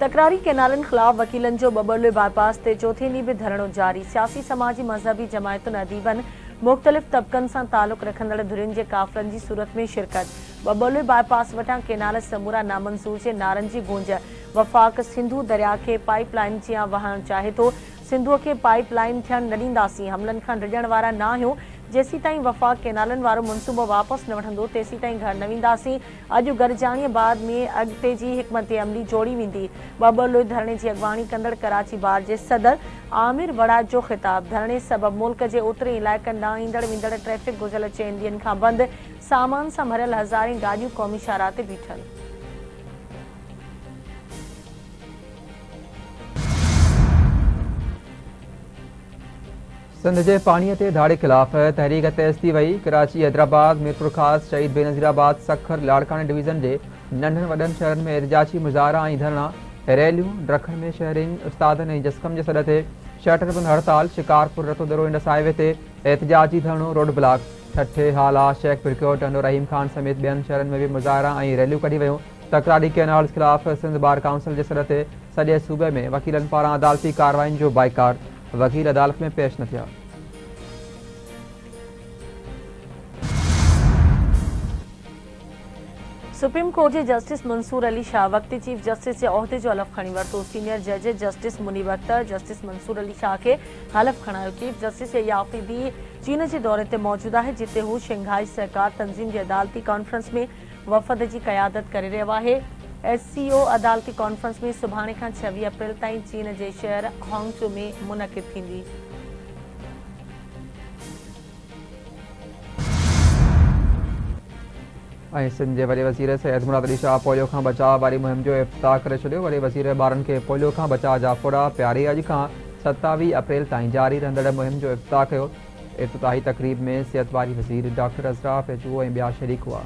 तकरारी कैनालन खिलाफ वकीलन जो बबरले बाईपास ते चौथे ॾींहुं बि धरणो जारी। सियासी समाजी मज़हबी जमायतुनि अदीबनि मुख़्तलिफ़ तबक़नि सां तालुक़ रखंदड़ धुरियुनि जे काफ़िलनि जी सूरत में शिरकत। बबरले बाईपास वटां कैनाल समूरा नामंज़ूर जे नारनि जी गूंज। वफ़ाक़ सिंधु दरिया खे पाइप लाइन जियां वहणु चाहे थो। सिंधुअ खे पाइप लाइन थियण न ॾींदासीं। हमलनि खां डिॼण वारा न आहियूं। जेसीं ताईं वफ़ाक़ कैनालनि वारो मनसूबो वापसि न वठंदो तेसीं ताईं घर न वेंदासीं। अॼु गॾिजाणीअ बाद में अॻिते जी हिकमत अमली जोड़ी वेंदी। बबरले धरणे जी अॻवानी कंदड़ कराची बार जे सदर आमिर वड़ाज जो ख़िताब। धरणे सबबि मुल्क जे ओतिरे इलाइक़नि ॾांहुं ईंदड़ वेंदड़ ट्रैफ़िक गुज़िरियल 6 ॾींहंनि खां बंदि। सामान सां भरियल हज़ारें गाॾियूं क़ौमी शाहराह ते बीठल। सिंध के पानी ते धाड़े खिलाफ तहरीक तेज़ थी वही। कराची, हैदराबाद, मीरपुर खास, शहीद बेनज़ीराबाद, सखर, लाड़काने डिवीज़न के नंढन वडन शहरन में एहतजाजी मुज़ाहरा ऐं धरना रैलियूं। ड्रखन में शहरीन उस्तादनि ऐं जस्कम के सॾ ते शटरबंद हड़ताल। शिकारपुर रतोदरो इंडस हाईवे ते एहतजाजी धरणो रोड ब्लॉक। ठठे, हाला, शेख पिरक्योट, टंडो रहीम खान समेत ॿियनि शहरनि में भी मुज़ाहरा ऐं रैलियूं कढी वयूं। तकरारी कैनाल खिलाफ सिंध बार काउंसिल के सॾ ते सॼे सूबे में वकीलन पारां अदालती कार्रवाइनि जो बाइकाट। वकील अदालत में पेश न थिया। सुप्रीम कोर्ट के जस्टिस मंसूर अली शाह वक्ती चीफ जस्टिस के उहदे जो हलफ खणी वरतो। सीनियर जज जस्टिस मुनीब अख्तर जस्टिस मंसूर अली शाह के हलफ खणायो। चीफ जस्टिस याफीदी चीन के दौरे ते मौजूद है, जिते हू शंघाई सहकार तंजीम की अदालती कॉन्फ्रेंस में वफ़द की क़यादत करे रहियो है। SCO अदालती कॉन्फ्रेंस में सुभाणे खां 26 अप्रैल ताईं चीन के शहर हांगझो में मुनक़िद थींदी। सिंध के वॾे वज़ीर सैयद मुराद अली शाह पोलियो खां बचाव वारी मुहिम जो इफ्तिताह करे छॾियो। वॾे वज़ीर ॿारनि खे पोलियो खां बचाव जा फुड़ा प्यारे अॼु खां 27 अप्रैल ताईं जारी रहंदड़ मुहिम जो इफ्तिताह कयो। इफ्तिताही तक़रीब में सिहत वारी वज़ीर डॉक्टर अज़राफ़ एचओ ऐं ॿिया शरीक हुआ।